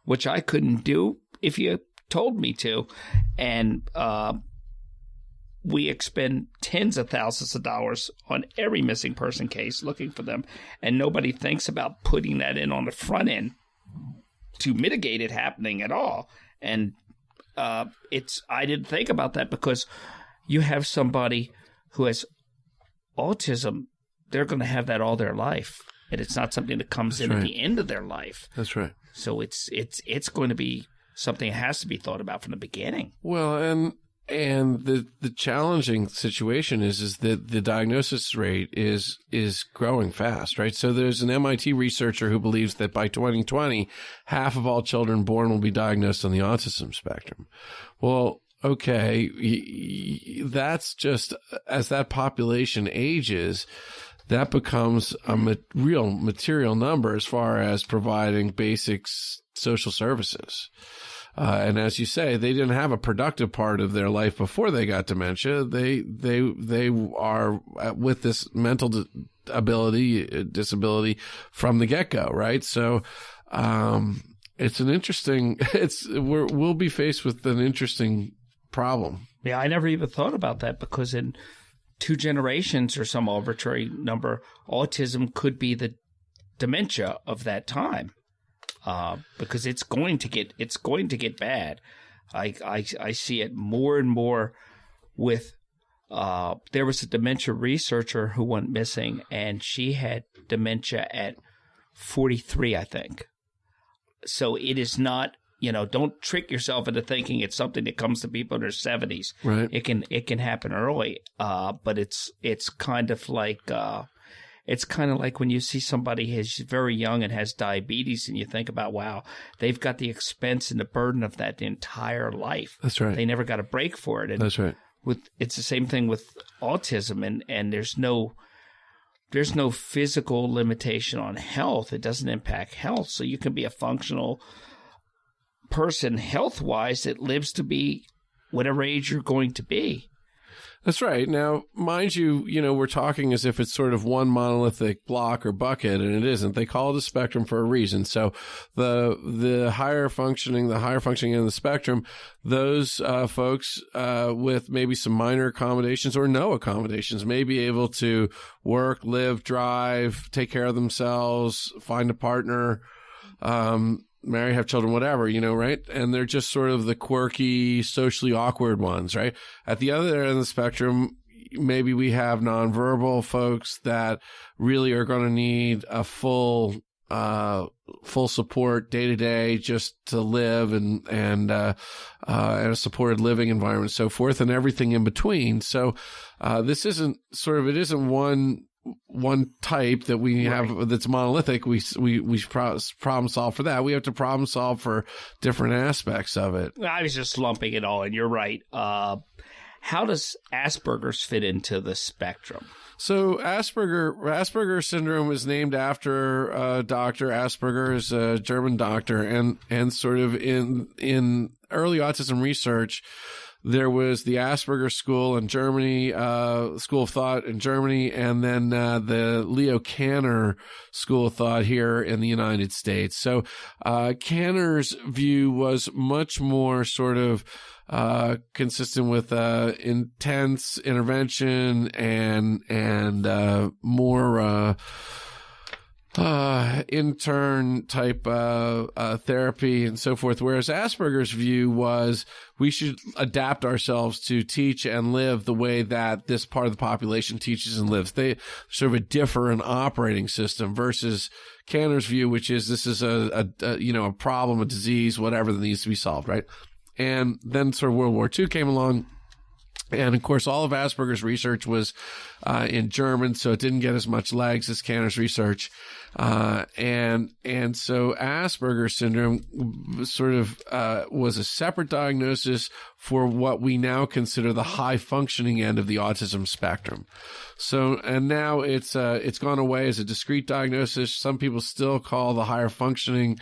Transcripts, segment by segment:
which I couldn't do if you told me to. And we expend tens of thousands of dollars on every missing person case looking for them. And nobody thinks about putting that in on the front end to mitigate it happening at all. And I didn't think about that because you have somebody who has autism, they're going to have that all their life. And it's not something that comes in at the end of their life. That's right. So it's going to be something that has to be thought about from the beginning. Well, and the challenging situation is that the diagnosis rate is growing fast, right? So there's an MIT researcher who believes that by 2020, half of all children born will be diagnosed on the autism spectrum. Well, okay, that's just, as that population ages, that becomes a real material number as far as providing basic social services. And as you say, they didn't have a productive part of their life before they got dementia. They are with this mental disability from the get-go, right? So, it's an interesting, we'll be faced with an interesting problem. Yeah, I never even thought about that because in 2 generations or some arbitrary number, autism could be the dementia of that time. Because it's going to get bad. I see it more and more with, there was a dementia researcher who went missing and she had dementia at 43, I think. So it is not, don't trick yourself into thinking it's something that comes to people in their 70s. Right. It can happen early. But it's kind of like, it's kind of like when you see somebody who's very young and has diabetes and you think about, wow, they've got the expense and the burden of that the entire life. That's right. They never got a break for it. And that's right. It's the same thing with autism, and there's no physical limitation on health. It doesn't impact health. So you can be a functional person health-wise that lives to be whatever age you're going to be. That's right. Now, mind you, we're talking as if it's sort of one monolithic block or bucket, and it isn't. They call it a spectrum for a reason. So the higher functioning end of the spectrum, those folks with maybe some minor accommodations or no accommodations may be able to work, live, drive, take care of themselves, find a partner, marry, have children, whatever, right? And they're just sort of the quirky, socially awkward ones, right? At the other end of the spectrum, maybe we have nonverbal folks that really are going to need a full support day to day just to live and a supported living environment, so forth, and everything in between. So, this isn't one type that we have that's monolithic. We problem solve for that. We have to problem solve for different aspects of it. I was just lumping it all, and you're right. How does Asperger's fit into the spectrum? So Asperger syndrome is named after Dr. Asperger, is a German doctor, and sort of in early autism research, there was the Asperger school in Germany, school of thought in Germany, and then the Leo Kanner school of thought here in the United States. So Kanner's view was much more sort of consistent with intense intervention and more intern type therapy and so forth, whereas Asperger's view was we should adapt ourselves to teach and live the way that this part of the population teaches and lives. They sort of a different operating system versus Kanner's view, which is this is a problem, a disease, whatever that needs to be solved, right? And then sort of World War II came along. And of course, all of Asperger's research was in German, so it didn't get as much legs as Kanner's research. And so Asperger's syndrome sort of was a separate diagnosis for what we now consider the high functioning end of the autism spectrum. So, and now it's gone away as a discrete diagnosis. Some people still call the higher functioning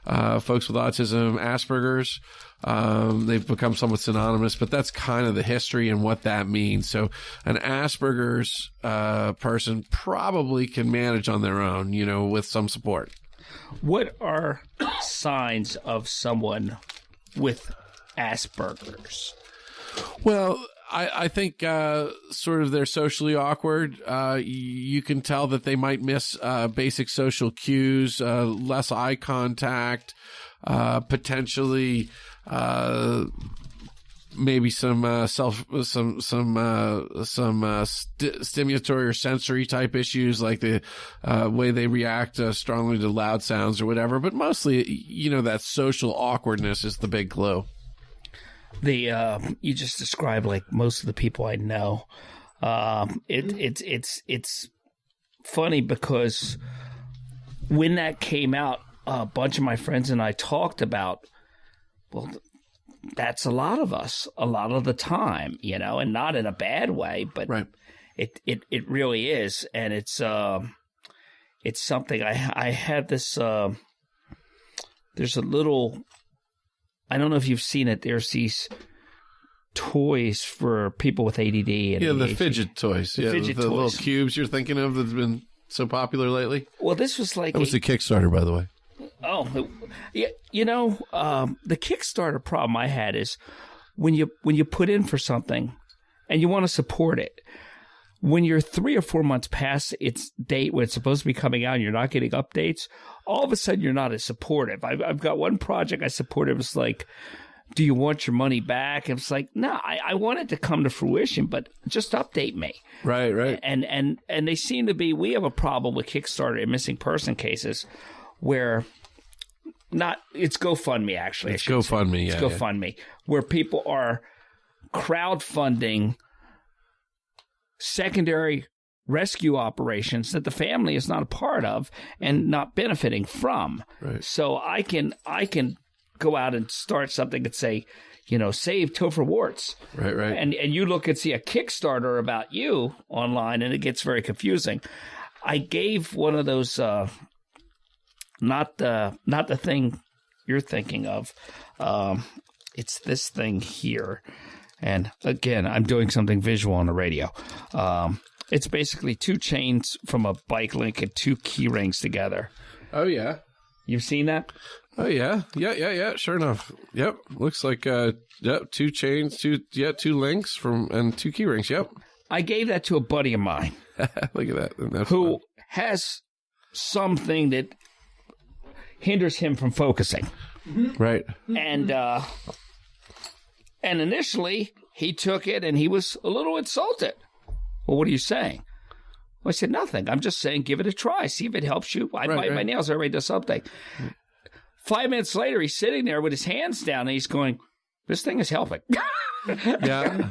folks with autism Asperger's. They've become somewhat synonymous, but that's kind of the history and what that means. So an Asperger's person probably can manage on their own, with some support. What are signs of someone with Asperger's? Well, I think sort of they're socially awkward. You can tell that they might miss basic social cues, less eye contact, potentially maybe some stimulatory or sensory type issues, like the way they react strongly to loud sounds or whatever. But mostly, that social awkwardness is the big clue. You just described like most of the people I know. It's funny because when that came out, a bunch of my friends and I talked about, well, that's a lot of us a lot of the time, and not in a bad way, but right. It really is. And it's something I had this, there's a little, I don't know if you've seen it. There's these toys for people with ADD. And yeah, the ADHD. Fidget toys. The little cubes you're thinking of that's been so popular lately. Well, this was like... That was the Kickstarter, by the way. Oh, yeah. The Kickstarter problem I had is when you put in for something and you want to support it, when you're 3 or 4 months past its date when it's supposed to be coming out and you're not getting updates, all of a sudden you're not as supportive. I've got one project I supported. It was like, do you want your money back? And it's like, no, I want it to come to fruition, but just update me. Right. And they seem to be, we have a problem with Kickstarter and missing person cases where it's GoFundMe, actually. It's GoFundMe, yeah. It's GoFundMe, where people are crowdfunding secondary rescue operations that the family is not a part of and not benefiting from. Right. So I can go out and start something and say, save TOPHER WARDS. Right. And you look and see a Kickstarter about you online, and it gets very confusing. I gave one of those, not the thing you're thinking of. It's this thing here. And again, I'm doing something visual on the radio. It's basically 2 chains from a bike link and 2 key rings together. Oh, yeah. You've seen that? Oh, yeah. Yeah. Sure enough. Yep. Looks like, 2 chains, 2 links and 2 key rings. Yep. I gave that to a buddy of mine. Look at that. Who has something that hinders him from focusing. Right. And initially, he took it and he was a little insulted. Well, what are you saying? Well, I said, nothing. I'm just saying, give it a try. See if it helps you. I bite my nails. Everybody does something. 5 minutes later, he's sitting there with his hands down and he's going, this thing is helping. Yeah.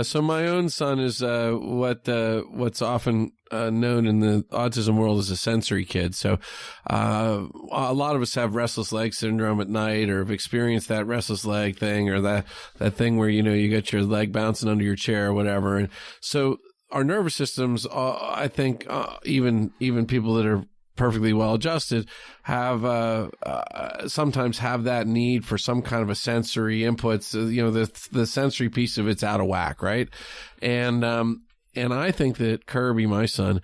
So my own son is what's often known in the autism world as a sensory kid. So a lot of us have restless leg syndrome at night, or have experienced that restless leg thing, or that thing where you got your leg bouncing under your chair or whatever. And so our nervous systems, I think, even people that are perfectly well adjusted have sometimes have that need for some kind of a sensory inputs. The sensory piece of it's out of whack, right? And I think that Kirby, my son,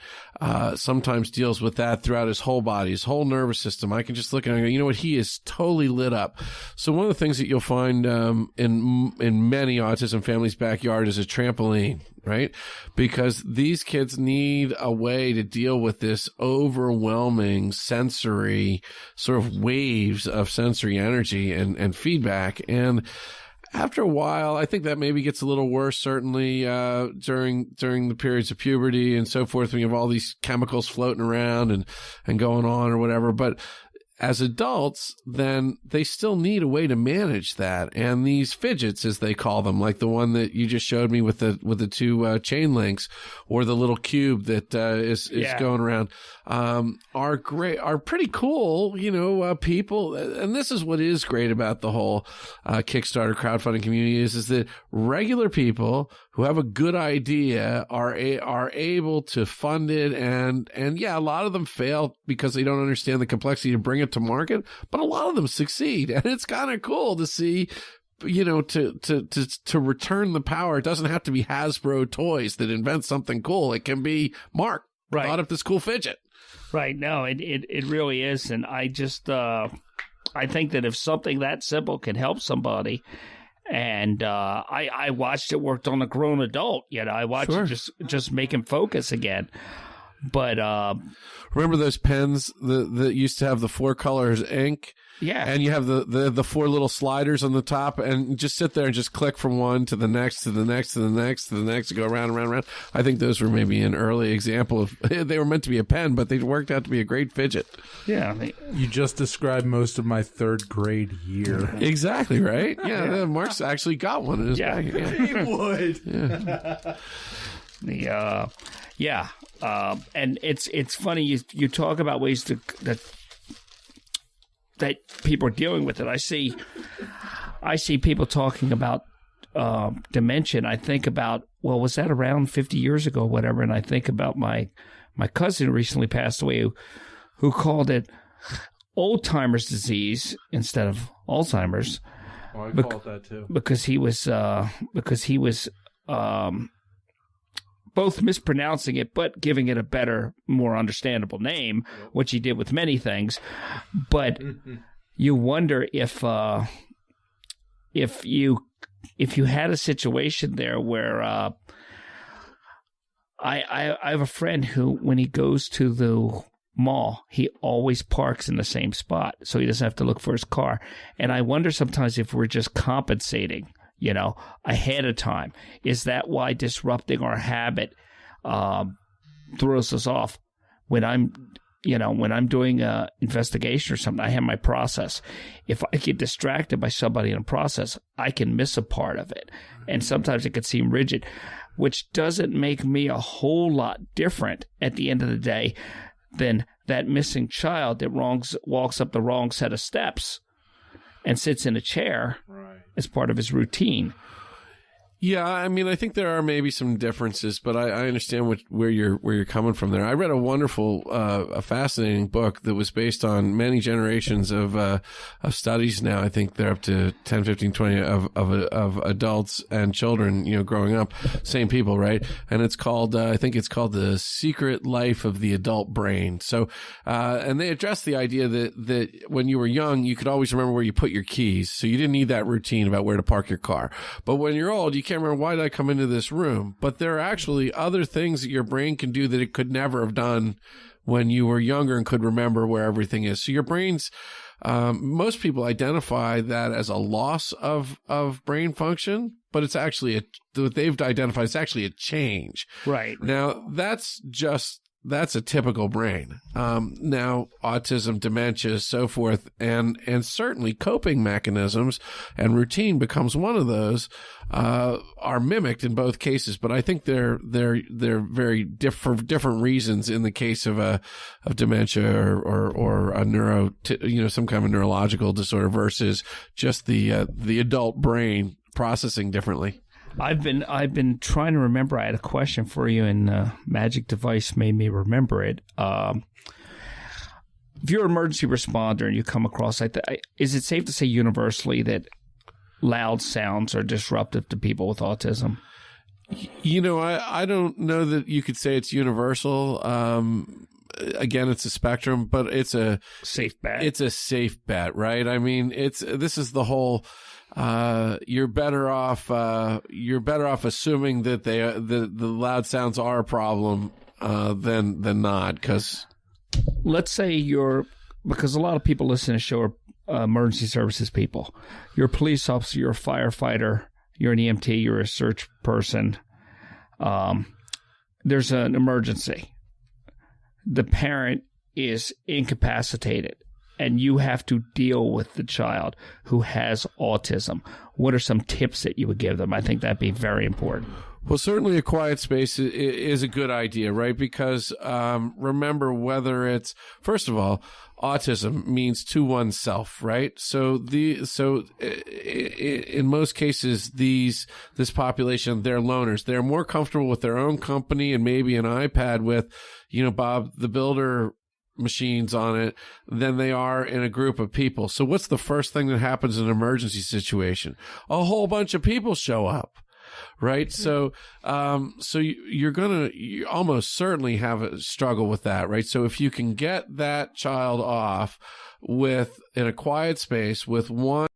sometimes deals with that throughout his whole body, his whole nervous system. I can just look at him and go, you know what? He is totally lit up. So one of the things that you'll find in many autism families' backyard is a trampoline, right? Because these kids need a way to deal with this overwhelming sensory sort of waves of sensory energy and feedback. And after a while, I think that maybe gets a little worse, certainly during the periods of puberty and so forth. We have all these chemicals floating around and going on or whatever. But as adults, then they still need a way to manage that. And these fidgets, as they call them, like the one that you just showed me with the 2 chain links, or the little cube that is going around, are great, are pretty cool, people. And this is what is great about the whole Kickstarter crowdfunding community is that regular people who have a good idea are able to fund it. And yeah, a lot of them fail because they don't understand the complexity to bring it to market, but a lot of them succeed. And it's kind of cool to see, to return the power. It doesn't have to be Hasbro toys that invent something cool. It can be Mark thought up this cool fidget. Right. No, it really is. And I just, I think that if something that simple can help somebody, and I watched it worked on a grown adult, I watched it just make him focus again. But remember those pens that used to have the 4 colors ink? Yeah. And you have the 4 little sliders on the top, and just sit there and just click from one to the next, to the next, to the next, to the next, go around and around and around. I think those were maybe an early example of, they were meant to be a pen, but they worked out to be a great fidget. Yeah. You just described most of my 3rd grade year. Exactly, right? Yeah. Mark's actually got one in his bag. Yeah. He would. Yeah. And it's funny you talk about ways that people are dealing with it. I see people talking about dementia, and I think about, well, was that around 50 years ago or whatever? And I think about my cousin who recently passed away who called it old-timers disease instead of Alzheimer's. Oh, I call it that too. Because he was both mispronouncing it, but giving it a better, more understandable name, which he did with many things. But you wonder if you had a situation there where I have a friend who, when he goes to the mall, he always parks in the same spot, so he doesn't have to look for his car. And I wonder sometimes if we're just compensating, ahead of time. Is that why disrupting our habit throws us off? When I'm doing an investigation or something, I have my process. If I get distracted by somebody in a process, I can miss a part of it. And sometimes it could seem rigid, which doesn't make me a whole lot different at the end of the day than that missing child that walks up the wrong set of steps and sits in a chair as part of his routine. Yeah, I mean, I think there are maybe some differences, but I understand where you're coming from there. I read a wonderful, a fascinating book that was based on many generations of studies now. I think they're up to 10, 15, 20 of adults and children, growing up, same people, right? And it's called, I think it's called The Secret Life of the Adult Brain. So, and they address the idea that when you were young, you could always remember where you put your keys. So you didn't need that routine about where to park your car. But when you're old, you can't remember, why did I come into this room? But there are actually other things that your brain can do that it could never have done when you were younger and could remember where everything is. So your brain's, most people identify that as a loss of brain function, but it's actually what they've identified is actually a change. Right. Now, that's a typical brain. Now, autism, dementia, so forth, and certainly coping mechanisms and routine becomes one of those, are mimicked in both cases. But I think they're very different reasons in the case of dementia or a some kind of neurological disorder versus just the adult brain processing differently. I've been trying to remember. I had a question for you, and Magic Device made me remember it. If you're an emergency responder and you come across, is it safe to say universally that loud sounds are disruptive to people with autism? I don't know that you could say it's universal. Again, it's a spectrum, but it's a safe bet. It's a safe bet, right? I mean, this is the whole. You're better off assuming that the loud sounds are a problem than not. Because let's say because a lot of people listen to the show are emergency services people. You're a police officer, you're a firefighter, you're an EMT, you're a search person. There's an emergency. The parent is incapacitated, and you have to deal with the child who has autism. What are some tips that you would give them? I think that'd be very important. Well, certainly a quiet space is a good idea, right? Because remember, whether it's, first of all, autism means to oneself, right? So in most cases, this population, they're loners. They're more comfortable with their own company and maybe an iPad with, Bob the Builder machines on it than they are in a group of people. So what's the first thing that happens in an emergency situation? A whole bunch of people show up. right? So, you almost certainly have a struggle with that, right? So if you can get that child off in a quiet space with one